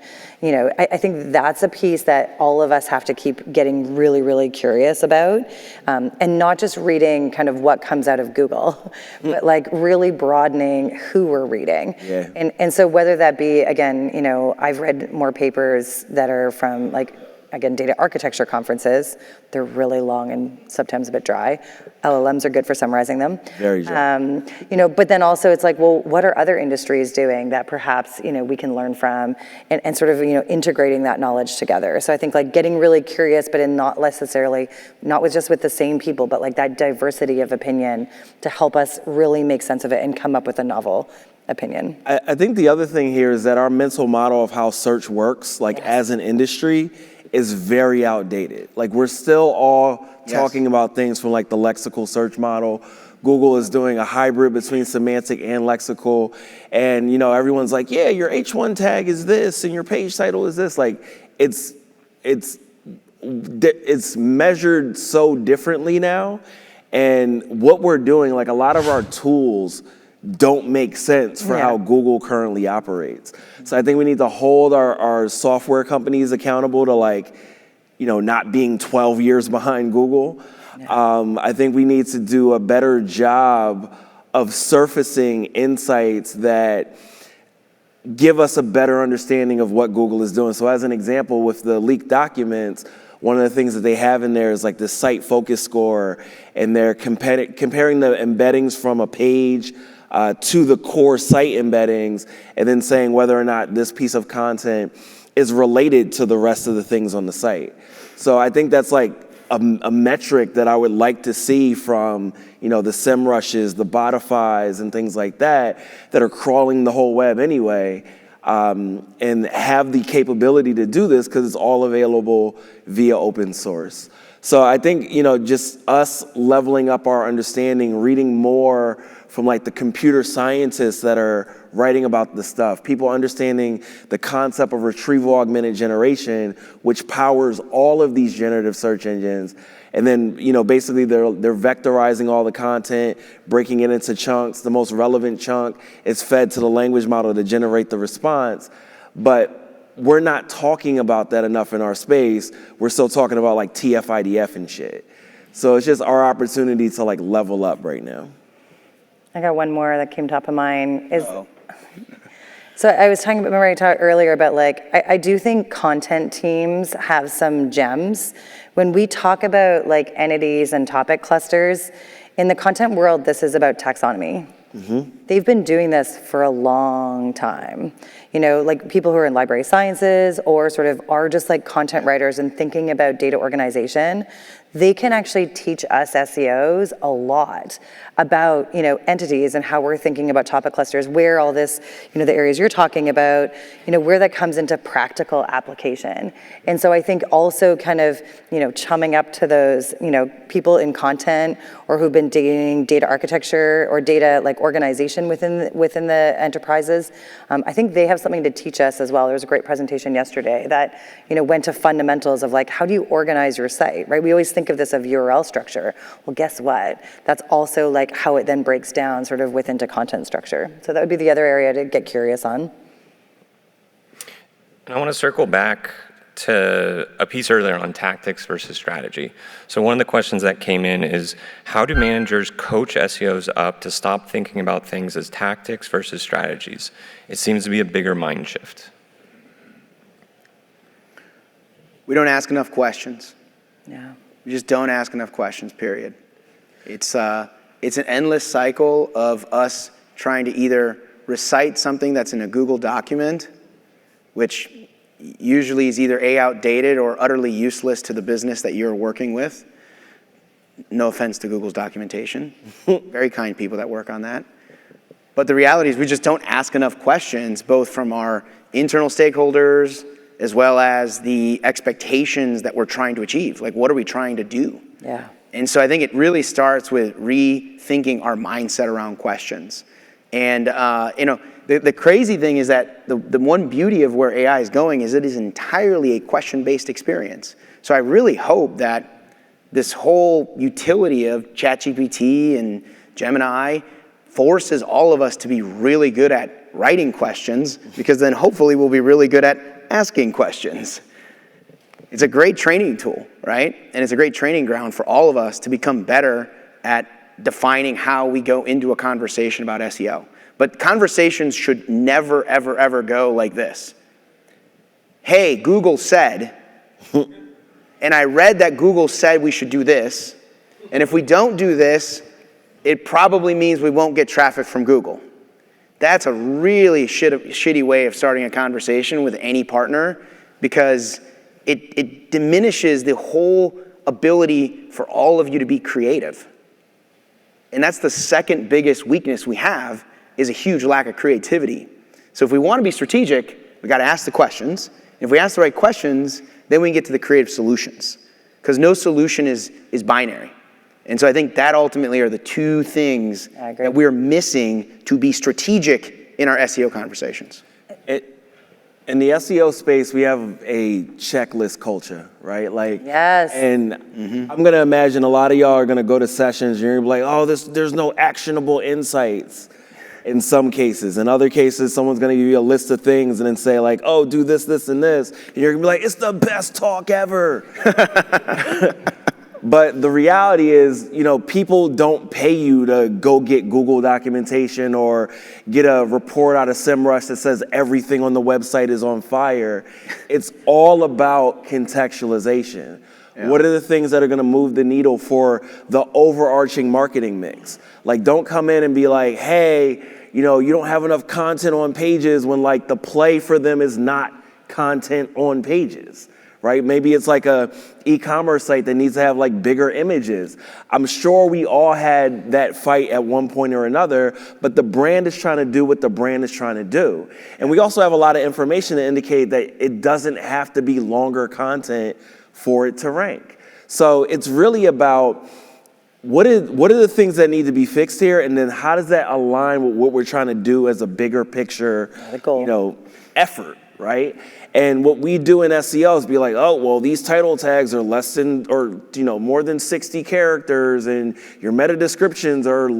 I think that's a piece that all of us have to keep getting really, really curious about, and not just reading kind of what comes out of Google, but like really broadening who we're reading. Yeah. And so whether that be, again, I've read more papers that are from like, again, data architecture conferences. They're really long and sometimes a bit dry. LLMs are good for summarizing them. Very dry. But then also it's like, well, what are other industries doing that perhaps, we can learn from and sort of, integrating that knowledge together. So I think like getting really curious, but in not just with the same people, but like that diversity of opinion to help us really make sense of it and come up with a novel opinion. I think the other thing here is that our mental model of how search works, like as an industry, is very outdated. Like we're still all talking about things from like the lexical search model. Google is doing a hybrid between semantic and lexical. And everyone's like, yeah, your H1 tag is this and your page title is this. Like it's measured so differently now. And what we're doing, like a lot of our tools don't make sense for how Google currently operates. So I think we need to hold our software companies accountable to like, not being 12 years behind Google. Yeah. I think we need to do a better job of surfacing insights that give us a better understanding of what Google is doing. So as an example, with the leaked documents, one of the things that they have in there is like the site focus score, and they're comparing the embeddings from a page to the core site embeddings, and then saying whether or not this piece of content is related to the rest of the things on the site. So I think that's like a metric that I would like to see from, the SEMrushes, the Botifys, and things like that are crawling the whole web anyway, and have the capability to do this because it's all available via open source. So I think, just us leveling up our understanding, reading more from like the computer scientists that are writing about the stuff, people understanding the concept of retrieval augmented generation, which powers all of these generative search engines. And then, basically they're vectorizing all the content, breaking it into chunks. The most relevant chunk is fed to the language model to generate the response. But we're not talking about that enough in our space. We're still talking about like TF-IDF and shit. So it's just our opportunity to like level up right now. I got one more that came top of mind. So I was talking about, remember I talked earlier about like, I do think content teams have some gems. When we talk about like entities and topic clusters, in the content world, this is about taxonomy. They've been doing this for a long time. Like people who are in library sciences or sort of are just like content writers and thinking about data organization, they can actually teach us SEOs a lot about, entities and how we're thinking about topic clusters, where all this, the areas you're talking about, where that comes into practical application. And so I think also kind of, chumming up to those, people in content or who've been doing data architecture or data like organization within the enterprises, I think they have something to teach us as well. There was a great presentation yesterday that, went to fundamentals of like, how do you organize your site, right? We always think of this of URL structure. Well, guess what? That's also like how it then breaks down sort of within to content structure. So that would be the other area to get curious on. And I want to circle back to a piece earlier on tactics versus strategy. So one of the questions that came in is, how do managers coach SEOs up to stop thinking about things as tactics versus strategies? It seems to be a bigger mind shift. We don't ask enough questions. Yeah. We just don't ask enough questions, period. It's an endless cycle of us trying to either recite something that's in a Google document, which usually is either A, outdated or utterly useless to the business that you're working with. No offense to Google's documentation. Very kind people that work on that. But the reality is we just don't ask enough questions, both from our internal stakeholders as well as the expectations that we're trying to achieve. Like, what are we trying to do? Yeah. And so I think it really starts with rethinking our mindset around questions. And, the crazy thing is that the one beauty of where AI is going is it is entirely a question-based experience. So I really hope that this whole utility of ChatGPT and Gemini forces all of us to be really good at writing questions, because then hopefully we'll be really good at asking questions. It's a great training tool, right? And it's a great training ground for all of us to become better at defining how we go into a conversation about SEO. But conversations should never, ever, ever go like this. Hey, Google said, and I read that Google said we should do this, and if we don't do this, it probably means we won't get traffic from Google. That's a really shitty way of starting a conversation with any partner, because it diminishes the whole ability for all of you to be creative. And that's the second biggest weakness we have, is a huge lack of creativity. So if we want to be strategic, we got to ask the questions. If we ask the right questions, then we can get to the creative solutions, because no solution is binary. And so I think that ultimately are the two things that we're missing to be strategic in our SEO conversations. In the SEO space, we have a checklist culture, right? Like, yes. And I'm gonna imagine a lot of y'all are gonna go to sessions and you're gonna be like, oh, there's no actionable insights in some cases. In other cases, someone's gonna give you a list of things and then say like, oh, do this, this, and this. And you're gonna be like, it's the best talk ever. But the reality is, people don't pay you to go get Google documentation or get a report out of SEMrush that says everything on the website is on fire. It's all about contextualization. Yeah. What are the things that are going to move the needle for the overarching marketing mix? Like, don't come in and be like, hey, you don't have enough content on pages when like the play for them is not content on pages, right? Maybe it's like a e-commerce site that needs to have like bigger images. I'm sure we all had that fight at one point or another, but the brand is trying to do what the brand is trying to do. And we also have a lot of information to indicate that it doesn't have to be longer content for it to rank. So it's really about what are the things that need to be fixed here, and then how does that align with what we're trying to do as a bigger picture, effort, right? And what we do in SEO is be like, oh, well, these title tags are less than, or more than 60 characters, and your meta descriptions are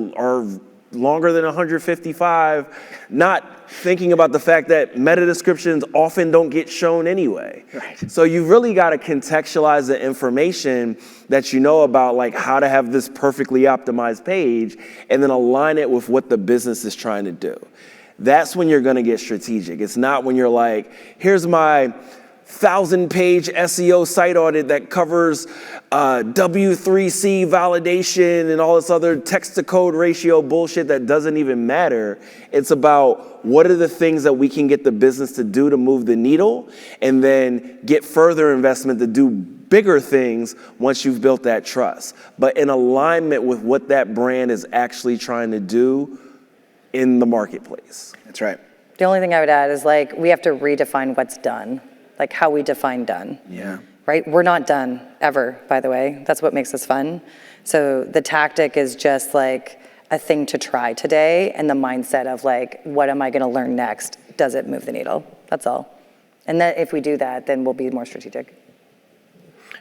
longer than 155, not thinking about the fact that meta descriptions often don't get shown anyway. Right. So you've really got to contextualize the information that you know about, like how to have this perfectly optimized page, and then align it with what the business is trying to do. That's when you're going to get strategic. It's not when you're like, here's my 1,000-page SEO site audit that covers W3C validation and all this other text-to-code ratio bullshit that doesn't even matter. It's about what are the things that we can get the business to do to move the needle, and then get further investment to do bigger things once you've built that trust, but in alignment with what that brand is actually trying to do in the marketplace. That's right. The only thing I would add is like we have to redefine what's done, like how we define done. Yeah. Right? We're not done ever, by the way. That's what makes us fun. So the tactic is just like a thing to try today, and the mindset of like, what am I going to learn next? Does it move the needle? That's all. And then if we do that, then we'll be more strategic.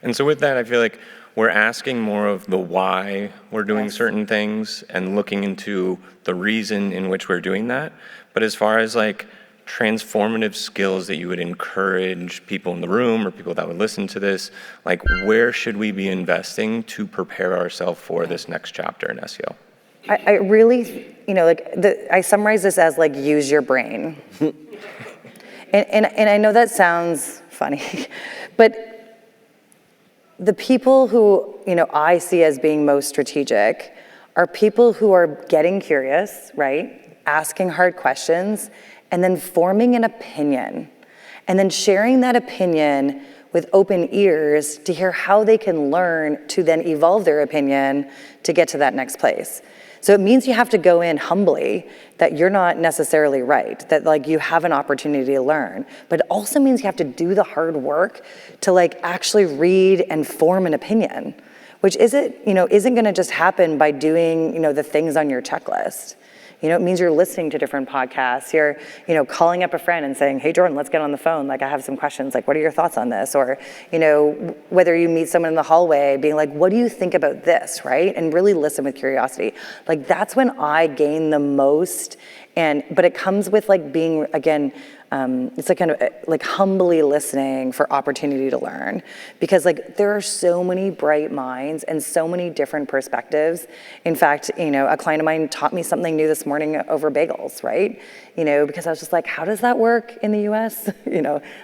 And so with that, I feel like we're asking more of the why we're doing certain things and looking into the reason in which we're doing that. But as far as like transformative skills that you would encourage people in the room or people that would listen to this, like where should we be investing to prepare ourselves for this next chapter in SEO? I really, I summarize this as like use your brain. and I know that sounds funny, but the people who, I see as being most strategic are people who are getting curious, right? Asking hard questions, and then forming an opinion, and then sharing that opinion with open ears to hear how they can learn to then evolve their opinion to get to that next place. So it means you have to go in humbly, that you're not necessarily right, that like you have an opportunity to learn, but it also means you have to do the hard work to like actually read and form an opinion, which isn't going to just happen by doing, the things on your checklist. It means you're listening to different podcasts. You're, calling up a friend and saying, hey, Jordan, let's get on the phone. Like, I have some questions. Like, what are your thoughts on this? Or, whether you meet someone in the hallway being like, what do you think about this, right? And really listen with curiosity. Like, that's when I gain the most. But it comes with like being, again, it's like kind of like humbly listening for opportunity to learn, because like there are so many bright minds and so many different perspectives. In fact, a client of mine taught me something new this morning over bagels, right? Because I was just like, how does that work in the US?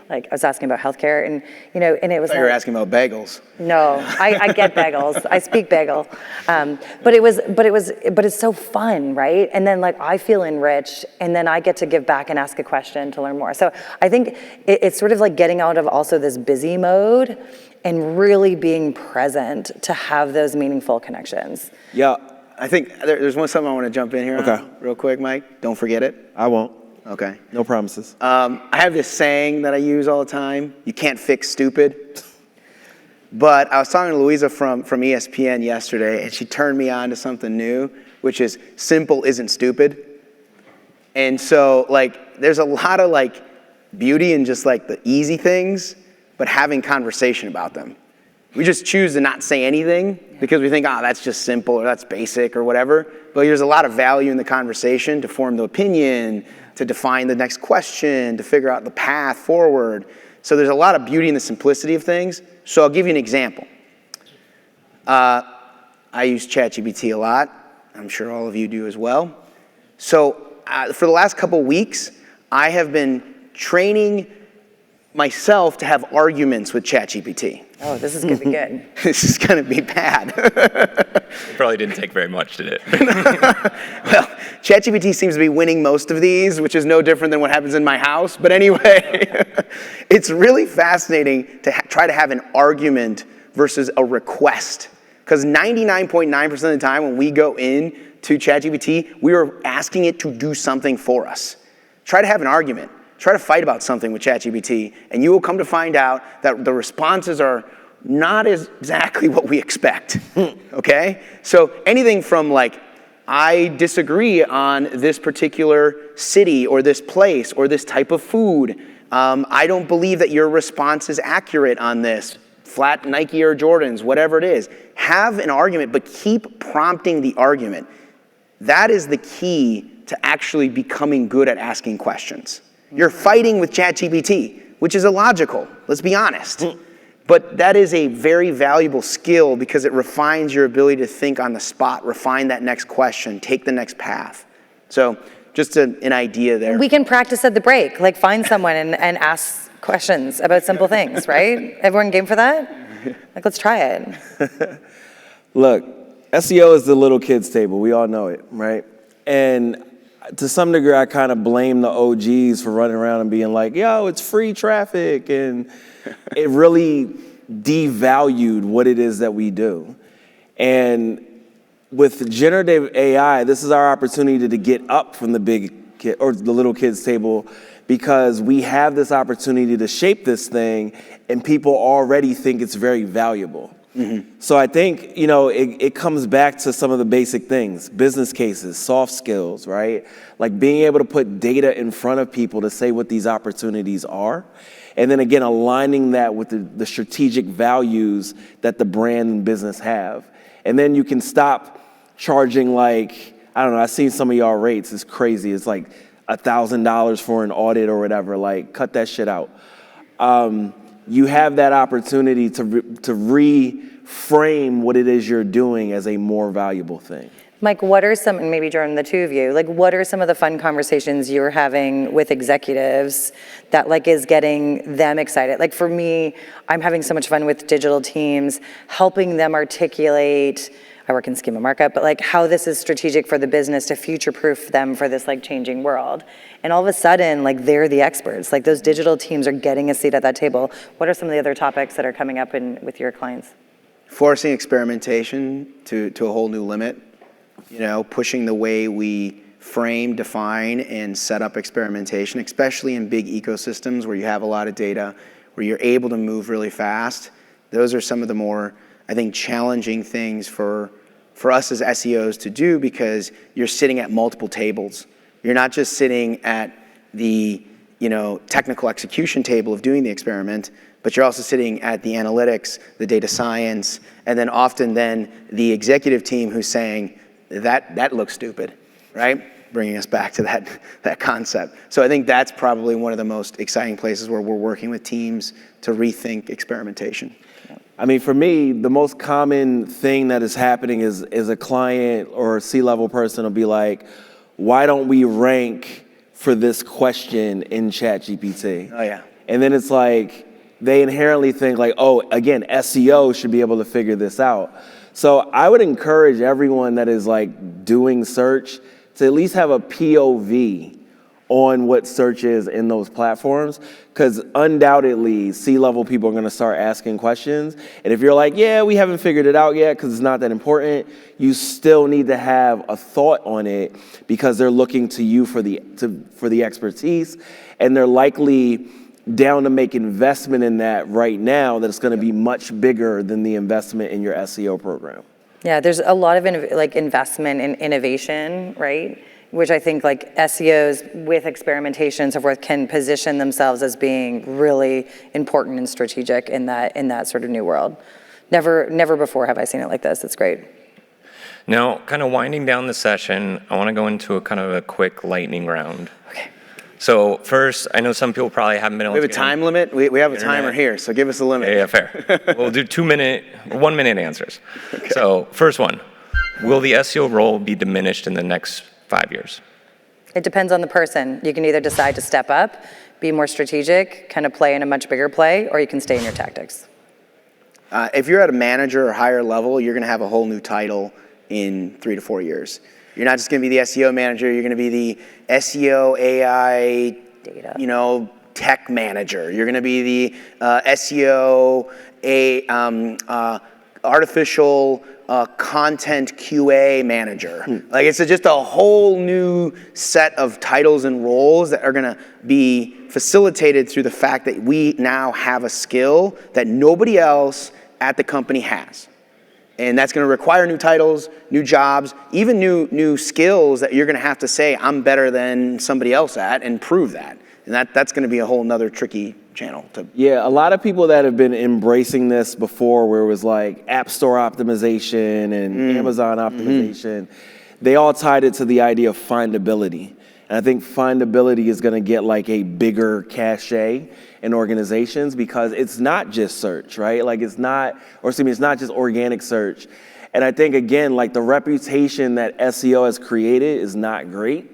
Like I was asking about healthcare, and and it was You were asking about bagels. No, I get bagels. I speak bagel. But it's so fun, right? And then like I feel enriched, and then I get to give back and ask a question to learn more. So I think it's sort of like getting out of also this busy mode and really being present to have those meaningful connections. Yeah, I think there's something I want to jump in here on real quick, Mike. Don't forget it. I won't. Okay. No promises. I have this saying that I use all the time. You can't fix stupid. But I was talking to Louisa from ESPN yesterday, and she turned me on to something new, which is simple isn't stupid. And so, like, there's a lot of, like, beauty in just, like, the easy things, but having conversation about them. We just choose to not say anything because we think, that's just simple or that's basic or whatever. But there's a lot of value in the conversation to form the opinion, to define the next question, to figure out the path forward. So there's a lot of beauty in the simplicity of things. So I'll give you an example. I use ChatGPT a lot. I'm sure all of you do as well. So for the last couple weeks, I have been training myself to have arguments with ChatGPT. Oh, this is going to be good. This is going to be bad. It probably didn't take very much, did it? Well, ChatGPT seems to be winning most of these, which is no different than what happens in my house. But anyway, it's really fascinating to try to have an argument versus a request. Because 99.9% of the time when we go in to ChatGPT, we are asking it to do something for us. Try to have an argument. Try to fight about something with ChatGPT, and you will come to find out that the responses are not exactly what we expect, okay? So anything from like, I disagree on this particular city or this place or this type of food. I don't believe that your response is accurate on this. Flat Nike Air Jordans, whatever it is. Have an argument, but keep prompting the argument. That is the key to actually becoming good at asking questions. You're fighting with ChatGPT, which is illogical, let's be honest. But that is a very valuable skill because it refines your ability to think on the spot, refine that next question, take the next path. So just an idea there. We can practice at the break, like find someone and ask questions about simple things, right? Everyone game for that? Like, let's try it. Look, SEO is the little kids table. We all know it, right? And to some degree, I kind of blame the OGs for running around and being like, yo, it's free traffic. And it really devalued what it is that we do. And with generative AI, this is our opportunity to get up from the big kid or the little kids table, because we have this opportunity to shape this thing and people already think it's very valuable. Mm-hmm. So I think, it comes back to some of the basic things, business cases, soft skills, right? Like being able to put data in front of people to say what these opportunities are. And then again, aligning that with the strategic values that the brand and business have. And then you can stop charging like, I don't know, I've seen some of y'all rates, it's crazy. It's like $1,000 for an audit or whatever, like cut that shit out. You have that opportunity to reframe what it is you're doing as a more valuable thing. Mike, what are some, and maybe Jordan, the two of you, like what are some of the fun conversations you're having with executives that like is getting them excited? Like for me, I'm having so much fun with digital teams, helping them articulate, I work in schema markup, but like how this is strategic for the business to future-proof them for this like changing world. And all of a sudden, like they're the experts. Like those digital teams are getting a seat at that table. What are some of the other topics that are coming up with your clients? Forcing experimentation to a whole new limit. Pushing the way we frame, define, and set up experimentation, especially in big ecosystems where you have a lot of data, where you're able to move really fast. Those are some of the more, I think, challenging things for us as SEOs to do, because you're sitting at multiple tables. You're not just sitting at the technical execution table of doing the experiment, but you're also sitting at the analytics, the data science, and then often the executive team who's saying, that looks stupid, right? Bringing us back to that concept. So I think that's probably one of the most exciting places where we're working with teams to rethink experimentation. I mean, for me, the most common thing that is happening is a client or a C-level person will be like, why don't we rank for this question in ChatGPT? Oh, yeah. And then it's like, they inherently think like, oh, again, SEO should be able to figure this out. So I would encourage everyone that is like doing search to at least have a POV on what search is in those platforms, because undoubtedly C-level people are going to start asking questions. And if you're like, yeah, we haven't figured it out yet because it's not that important, you still need to have a thought on it, because they're looking to you for the expertise, and they're likely down to make investment in that right now that's going to be much bigger than the investment in your SEO program. Yeah, there's a lot of investment in innovation, right? Which I think like SEOs with experimentation and so forth can position themselves as being really important and strategic in that sort of new world. Never before have I seen it like this. It's great. Now, kind of winding down the session, I want to go into a quick lightning round. Okay. So first, I know some people probably haven't been able to. We have a time limit. We have a timer here, so give us a limit. Yeah, fair. We'll do 1 minute answers. Okay. So first one, will the SEO role be diminished in the next 5 years? It depends on the person. You can either decide to step up, be more strategic, kind of play in a much bigger play, or you can stay in your tactics. If you're at a manager or higher level, you're going to have a whole new title in 3 to 4 years. You're not just going to be the SEO manager. You're going to be the SEO AI, Data. Tech manager. You're going to be the SEO artificial content QA manager. Like it's just a whole new set of titles and roles that are going to be facilitated through the fact that we now have a skill that nobody else at the company has. And that's going to require new titles, new jobs, even new skills that you're going to have to say, I'm better than somebody else at, and prove that. And that's going to be a whole nother tricky channel. Yeah, a lot of people that have been embracing this before, where it was like App Store optimization and Amazon optimization, they all tied it to the idea of findability. And I think findability is going to get like a bigger cachet in organizations because it's not just search, right? Like it's not just organic search. And I think, again, like the reputation that SEO has created is not great.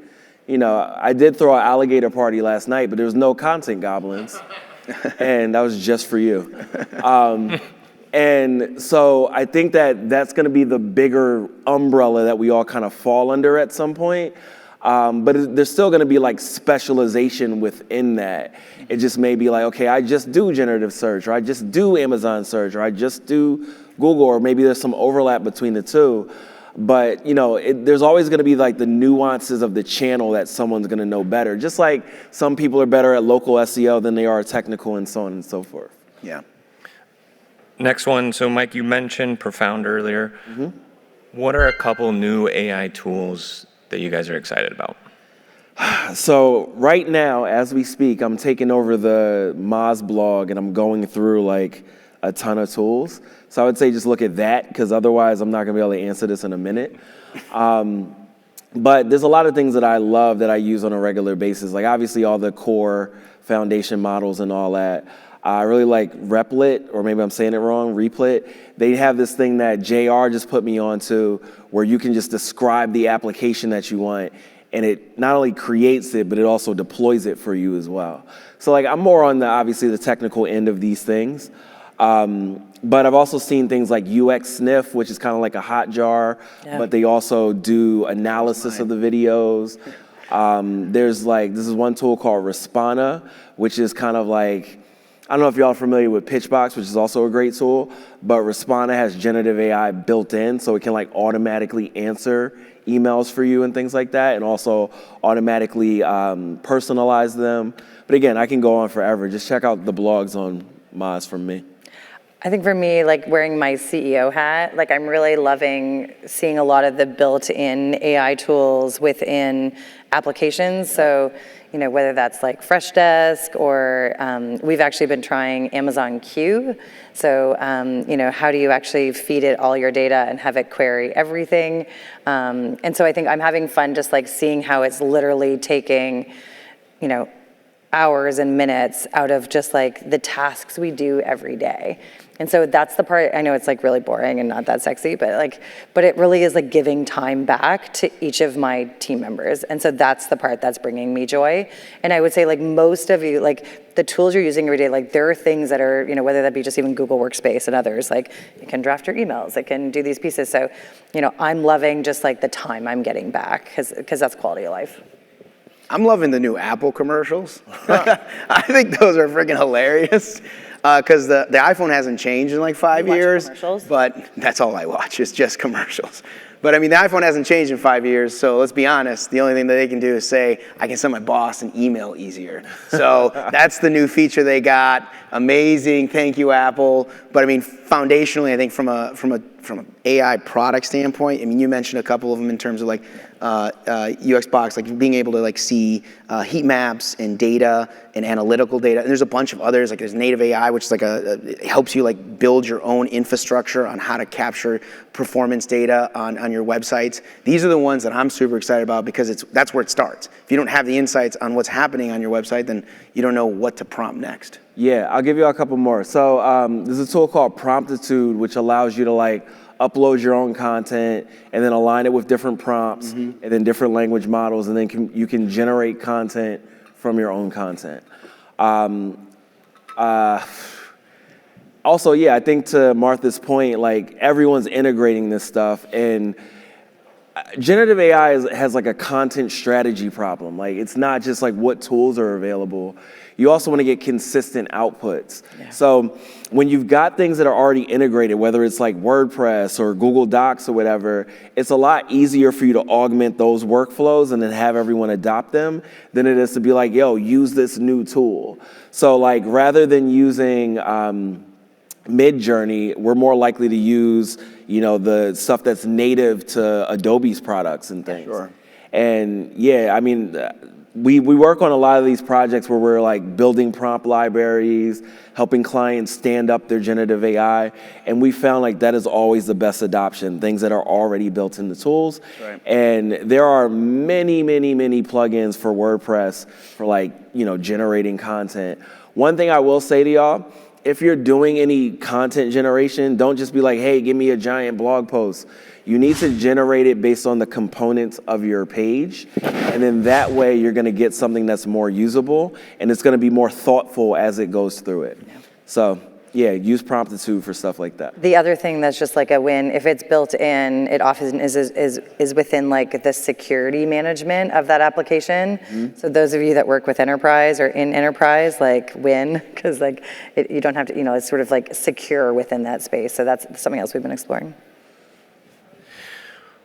You know, I did throw an alligator party last night, but there was no content goblins. And that was just for you. And so I think that that's going to be the bigger umbrella that we all kind of fall under at some point. But there's still going to be like specialization within that. It just may be like, okay, I just do generative search, or I just do Amazon search, or I just do Google, or maybe there's some overlap between the two. But, you know, there's always going to be like the nuances of the channel that someone's going to know better. Just like some people are better at local SEO than they are technical, and so on and so forth. Yeah. Next one. So Mike, you mentioned Profound earlier. What are a couple new AI tools that you guys are excited about? So right now, as we speak, I'm taking over the Moz blog and I'm going through like a ton of tools. So I would say just look at that, because otherwise I'm not going to be able to answer this in a minute. But there's a lot of things that I love that I use on a regular basis, like obviously all the core foundation models and all that. I really like Replit, or maybe I'm saying it wrong, Replit. They have this thing that JR just put me onto where you can just describe the application that you want, and it not only creates it, but it also deploys it for you as well. So like I'm more on obviously the technical end of these things. But I've also seen things like UX Sniff, which is kind of like a hotjar, but they also do analysis of the videos. There's like, this is one tool called Respana, which is kind of like, I don't know if y'all are familiar with Pitchbox, which is also a great tool, but Respana has generative AI built in, so it can like automatically answer emails for you and things like that, and also automatically personalize them. But again, I can go on forever. Just check out the blogs on Moz from me. I think for me, like wearing my CEO hat, like I'm really loving seeing a lot of the built-in AI tools within applications. So, you know, whether that's like Freshdesk or we've actually been trying Amazon Q. So, you know, how do you actually feed it all your data and have it query everything? And so I think I'm having fun just like seeing how it's literally taking, you know, hours and minutes out of just like the tasks we do every day. And so that's the part, I know it's like really boring and not that sexy, but it really is like giving time back to each of my team members. And so that's the part that's bringing me joy. And I would say like most of you, like the tools you're using every day, like there are things that are, you know, whether that be just even Google Workspace and others, like it can draft your emails, it can do these pieces. So, you know, I'm loving just like the time I'm getting back because that's quality of life. I'm loving the new Apple commercials. I think those are freaking hilarious. Because the iPhone hasn't changed in like 5 years, but that's all I watch is just commercials. But I mean, the iPhone hasn't changed in 5 years, so let's be honest, the only thing that they can do is say, I can send my boss an email easier. So that's the new feature they got. Amazing, thank you, Apple. But I mean, foundationally, I think from an AI product standpoint, I mean, you mentioned a couple of them in terms of like UX Box, like being able to like see heat maps and data and analytical data. And there's a bunch of others, like there's native AI, which is like it helps you like build your own infrastructure on how to capture performance data on your websites. These are the ones that I'm super excited about because that's where it starts. If you don't have the insights on what's happening on your website, then you don't know what to prompt next. Yeah, I'll give you a couple more. So there's a tool called Promptitude, which allows you to like upload your own content, and then align it with different prompts, and then different language models, and then you can generate content from your own content. Also, yeah, I think to Martha's point, like everyone's integrating this stuff, and generative AI has like a content strategy problem. Like it's not just like what tools are available. You also want to get consistent outputs. Yeah. So when you've got things that are already integrated, whether it's like WordPress or Google Docs or whatever, it's a lot easier for you to augment those workflows and then have everyone adopt them than it is to be like, yo, use this new tool. So like rather than using Midjourney, we're more likely to use, the stuff that's native to Adobe's products and things. Sure. And yeah, I mean, we work on a lot of these projects where we're like building prompt libraries, helping clients stand up their generative AI, and we found like that is always the best adoption, things that are already built in the tools. Right. And there are many, many, many plugins for WordPress for like, generating content. One thing I will say to y'all, if you're doing any content generation, don't just be like, hey, give me a giant blog post. You need to generate it based on the components of your page. And then that way you're going to get something that's more usable and it's going to be more thoughtful as it goes through it. Yeah. So yeah, use Promptitude for stuff like that. The other thing that's just like a win, if it's built in, it often is within like the security management of that application. Mm-hmm. So those of you that work with enterprise or in enterprise, like win, because like you don't have to, it's sort of like secure within that space. So that's something else we've been exploring.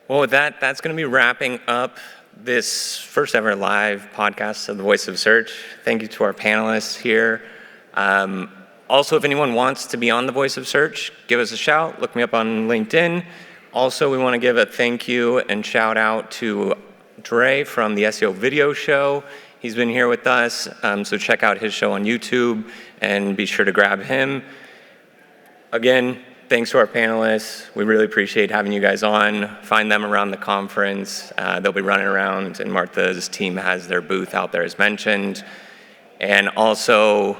Well, with that, that's going to be wrapping up this first ever live podcast of The Voice of Search. Thank you to our panelists here. Also, if anyone wants to be on The Voice of Search, give us a shout. Look me up on LinkedIn. Also, we want to give a thank you and shout out to Dre from the SEO video show. He's been here with us, so check out his show on YouTube and be sure to grab him. Again, thanks to our panelists. We really appreciate having you guys on. Find them around the conference. They'll be running around, and Martha's team has their booth out there as mentioned. And also,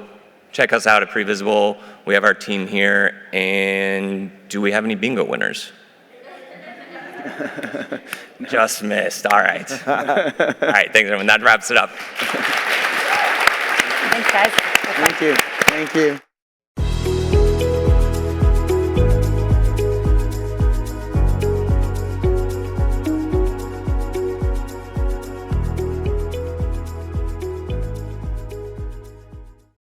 check us out at Previsible. We have our team here. And do we have any bingo winners? No. Just missed. All right. All right, thanks everyone. That wraps it up. Thanks, guys. Thank you. Thank you.